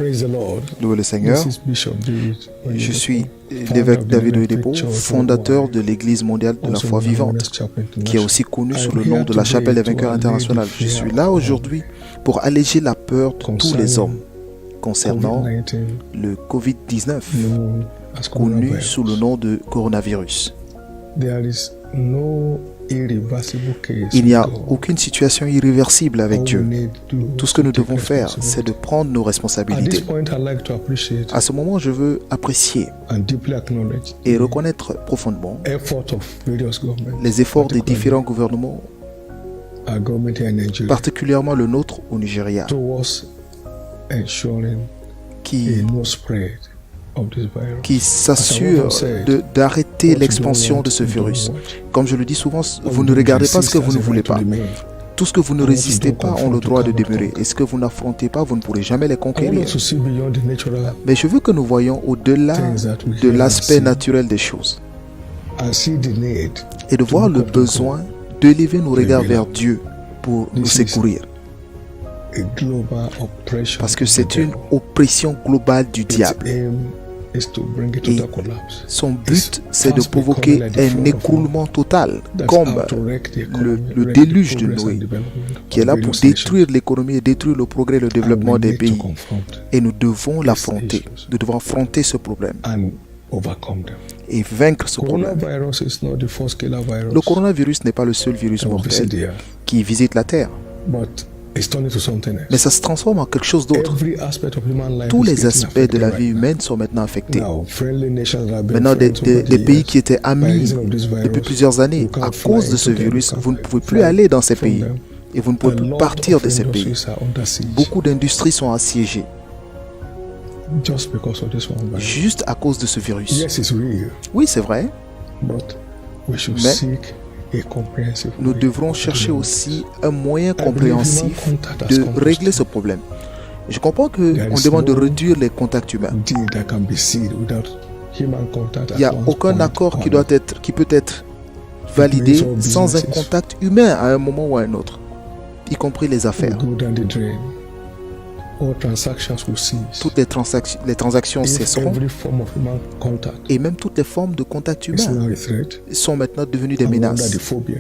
Praise the Lord. Louez le Seigneur. This is Bishop David Je suis Oyedepo, l'évêque David founder of the Oyedepo, Church fondateur Worldwide, de l'Église mondiale de la also foi known as vivante, Chapel qui est International. aussi connue sous I'm le nom here de la today Chapelle des to vainqueurs allay the internationale. Je fear suis là of aujourd'hui pour alléger la peur de tous les hommes concernant COVID-19, le Covid-19, known as connu coronavirus. sous le nom de coronavirus. There is no irreversible case Il n'y a with God. aucune situation irréversible avec All we Dieu. need to do Tout ce que nous is to take devons faire, c'est responsibility. de prendre nos At this responsabilités. point, I'd like to appreciate À ce moment, je veux apprécier and deeply acknowledge et the reconnaître profondément effort of various governments, les efforts des particularly différents gouvernements, our government here in Nigeria, particulièrement le nôtre au Nigeria, towards ensuring qui a no spread of this virus. qui s'assure d'arrêter l'expansion de ce virus. Comme je le dis souvent, vous ne regardez pas ce que vous ne voulez pas. Tout ce que vous ne résistez pas ont le droit de demeurer. Et ce que vous n'affrontez pas, vous ne pourrez jamais les I want conquérir. us to see beyond the natural Mais je veux que nous voyions au-delà things that we de can l'aspect see naturel des choses and see the need et de voir le besoin d'élever nos regards vers Dieu pour nous This is secourir. a global oppression Parce que of the c'est une devil. oppression globale du Its diable. aim is to bring a Et total collapse. son but, c'est de provoquer un écroulement total, That's comme out to wreck the economy, le wreck déluge the de progress Noé, and development qui est of là pour various nations. détruire l'économie et détruire le progrès et le And développement we des need to pays. confront Et nous devons l'affronter. Nous devons affronter ce problème and overcome them. et vaincre ce problème. Coronavirus is not the first killer virus Le coronavirus n'est pas le seul virus that will visit mortel the earth, qui visite la Terre, but it's turning to something else. mais ça se transforme en quelque chose d'autre. Every aspect of human life Tous is les getting aspects affected de la right vie now. humaine sont maintenant affectés. Now, friendly nations that have been Maintenant, friends over the des pays years, qui étaient by amis reason of this virus, depuis plusieurs années, you can't à fly cause de ce into them, virus, you vous ne can't pouvez fly plus aller dans ces from pays them. et vous ne pouvez A plus lot partir of de ces pays. industries are under siege Beaucoup d'industries sont assiégées just because of this one virus. juste à cause de ce virus. Yes, it's real, Oui, c'est vrai. but we should Mais seek a comprehensive Nous way devrons of chercher dealing with aussi un moyen this. I believe human compréhensif contact has de come to régler stay. ce problème. Je comprends There qu'on is demande de no réduire les contacts humains. deal that can be sealed without human contact. Il n'y a aucun accord qui peut être validé means all sans un businesses contact humain à un moment ou à un autre, y compris les affaires. go down the drain. All transactions will cease. Toutes les transactions If cesseront every form of human contact et même toutes les formes de contact is humain now a threat, sont maintenant devenues des and we're under menaces. the phobia.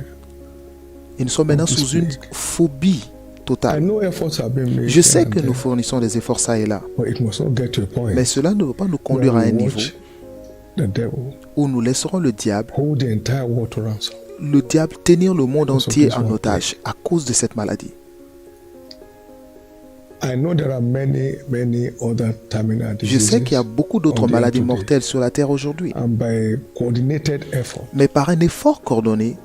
Et nous sommes maintenant to sous une speak. phobie I totale. know efforts have been made. Je sais here que and nous there, fournissons des efforts ça et là, but it must not get to a point mais cela ne veut pas nous where conduire à we un niveau watch the devil où nous laisserons le diable hold the entire world to ransom. tenir le monde Because of entier this en one otage à cause de cette maladie. I know there are many other terminal Je diseases, sais qu'il y a beaucoup d'autres on the maladies earth today. mortelles sur la Terre aujourd'hui, and by coordinated effort mais par un effort coordonné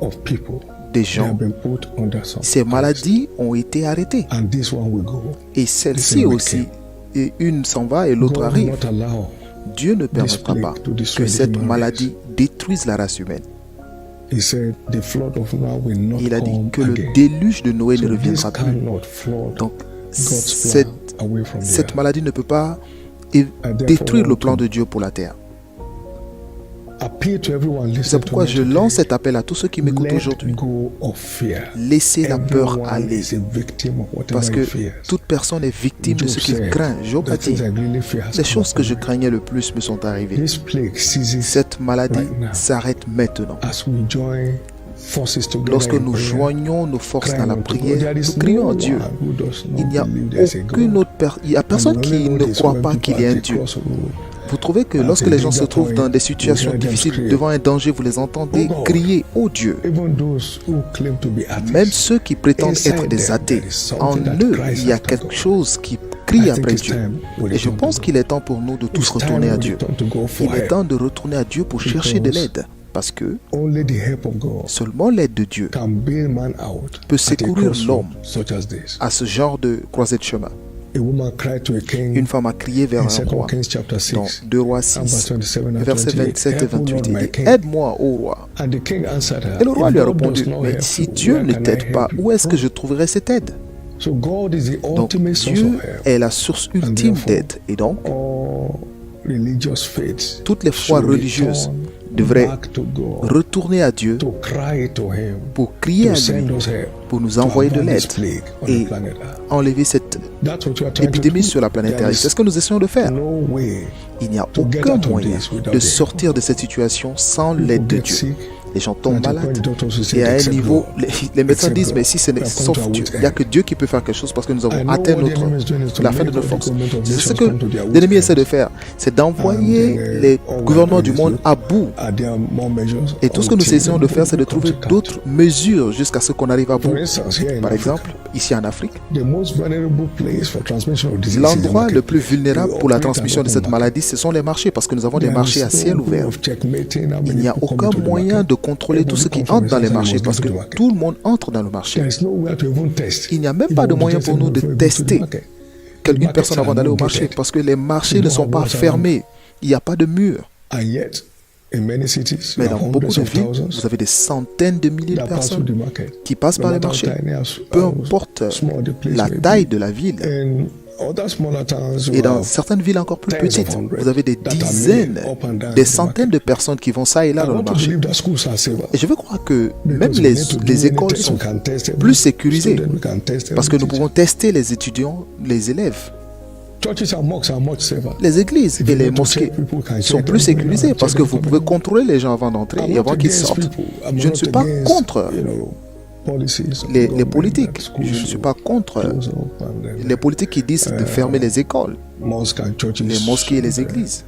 of people, des they have gens, been put under some ces arrest. maladies ont été arrêtées. And this one will go. Et celle-ci will aussi, et une s'en va et l'autre God will arrive. not allow Dieu ne permettra plague pas to destroy que the cette human maladie détruise la race humaine. He said the flood of Noah will not Il a dit come que le again. déluge de Noé ne So this reviendra plus. cannot flood Donc, God's plan away from the cette earth. maladie ne peut pas therefore détruire le want plan to de Dieu pour la terre. Appeal to everyone C'est listening to pourquoi me je today. lance cet appel à tous ceux qui m'écoutent Let aujourd'hui. go of fear. Laissez la peur Everyone aller, is a victim of whatever parce he que fears. toute personne est victime de ce qu'il Job craint. Job a The things dit, I really fear has les come choses que je upon me. craignais le plus me sont arrivées. This plague ceases Cette maladie right now. s'arrête maintenant. as we join forces together Lorsque in nous prayer, joignons nos forces crying dans la unto God. prière, There is nous crions no à Dieu. one who does not Il n'y a believe there is a aucune God. autre personne, il n'y a personne And the qui only ne way is croit when pas people qu'il y ait are un at the Dieu. crossroad. Vous trouvez que At lorsque the les gens se danger trouvent point, dans des situations you hear them difficiles, scream. devant un danger, vous les entendez Oh God. crier « Oh Dieu !» Even those who claim to be atheists, Même ceux qui prétendent inside être des them, athées, there is something en that eux, cries il y a after quelque God. chose qui I crie think après it's Dieu. time we Et je return pense to qu'il est temps pour nous de tous It's time retourner à we Dieu. return to God for Il est help. temps de retourner à Dieu pour chercher de Because l'aide. Parce que Only the help of God seulement l'aide de Dieu can bail man out peut at a secourir crossroad l'homme such as this. à ce genre de croisée de chemin. A woman cried to a king Une femme a crié vers in un 2 roi. Kings chapter Dans 6, 2 Rois and verse 6, 27 and versets 28. 27 et Help, O 28, Lord, il my dit king. Aide-moi, ô roi. And the king answered her, Et le roi if lui a God does répondu not Mais help si you, Dieu where ne can I t'aide help pas, you où est-ce que from? je trouverai cette aide? So God is the Donc ultimate source Dieu of help. est la source ultime therefore, d'aide. Et donc, All religious faiths toutes les foi should religieuses return devrait back to God, retourner à Dieu to cry to Him, pour crier to à lui, send us help, pour nous to envoyer de avoid l'aide this plague on et the planet Earth. enlever cette That's what you are trying to épidémie do. sur la planète There Terre. is C'est ce que nous essayons de faire. no way Il n'y a to get aucun out of moyen this without de the help sortir of de cette situation sans God. l'aide de People get Dieu. sick, Les gens tombent and at the point malades. the doctors will say, Et à un except niveau, God. les médecins Except disent, God. mais si ce n'est We have come sauf to our Dieu, wit's il n'y a end. que Dieu qui peut faire quelque chose parce que nous I avons know atteint what the enemy is doing is to la fin de make nos all the forces. government of C'est ce nations que come to their wit's l'ennemi end. essaie de faire, c'est d'envoyer les gouvernements du monde à bout. Are there more measures Et tout ce que nous until essayons de faire, c'est de come trouver to catch? d'autres mesures jusqu'à ce qu'on arrive à bout. For instance, here in Par Africa, exemple, ici en Afrique, the most vulnerable place for transmission of disease is the l'endroit market. le plus vulnérable We pour la operate transmission de an cette open maladie, ce sont les marchés, parce que nous avons des There marchés is à no ciel way ouvert. of checkmating how Il many n'y a people come aucun into the moyen market. de contrôler tout ce qui Everybody entre dans les comes from marchés, South parce que Africa to the tout le monde entre dans le There marché. is no way to even test. Il n'y a même If pas you de want to moyen test pour nous de anyone before you go to the tester market. une markets personne avant are d'aller au not marché, gated. parce que les marchés You ne don't sont have pas walls around. fermés. Il n'y a pas de mur. And yet, in many cities, Mais there are dans beaucoup hundreds de of villes, thousands vous avez des centaines de milliers de that pass through personnes the market. qui passent No par les matter how marchés. tiny, how Peu how importe small the place la may taille be. de la ville. In other smaller towns, Et you dans have certaines villes encore plus tens of petites, hundreds vous avez des that are dizaines, milling up and down des the centaines de personnes qui vont ça et là I dans le want to marché. believe that schools are safer. Et je veux croire que même Because we les need to do les any écoles test, sont we can test every plus sécurisées student, we can test parce que every nous pouvons teacher. tester les étudiants, les élèves. Churches and mosques are much safer. Les églises If et you les need to mosquées check people, can sont check plus them going sécurisées out, parce check que them vous coming pouvez out. contrôler les gens avant d'entrer I'm et not avant qu'ils against sortent. people. I'm Je ne not suis pas against, contre you know, policies of les government politiques. that schools Je ne suis should pas contre close up and then les politiques qui disent de fermer les écoles, mosques and churches les mosquées et les should, églises,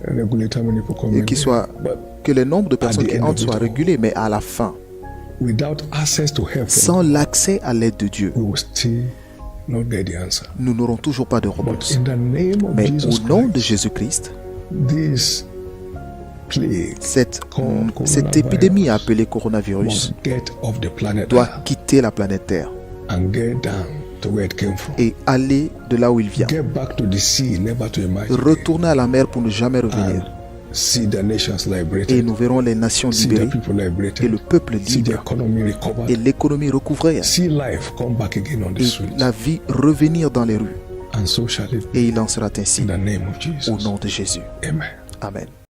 regulate how many people come et in qu'il there. soit But que le nombre de personnes the qui end of entrent it soit all, régulé, mais à la fin, without access to help from sans l'accès à l'aide de Dieu, we will still not get the answer. nous n'aurons toujours pas de But réponse. in the name of Mais Jesus au nom de Christ, Jésus-Christ, this plague cette coronavirus épidémie appelée coronavirus must get off the planet doit Earth quitter la planète Terre and get down to where it came from. et aller de là où il vient. Get back to the sea, never to imagine. Retourner à la mer pour ne jamais And revenir. see the nations Et liberated. nous verrons les nations See the libérées people et liberated. le peuple See the libre economy et recovered. l'économie recouvrée See life come back again on the et streets. la vie revenir dans les rues. And so shall it be Et il en sera ainsi in the name of au Jesus. nom de Jésus. Amen. Amen.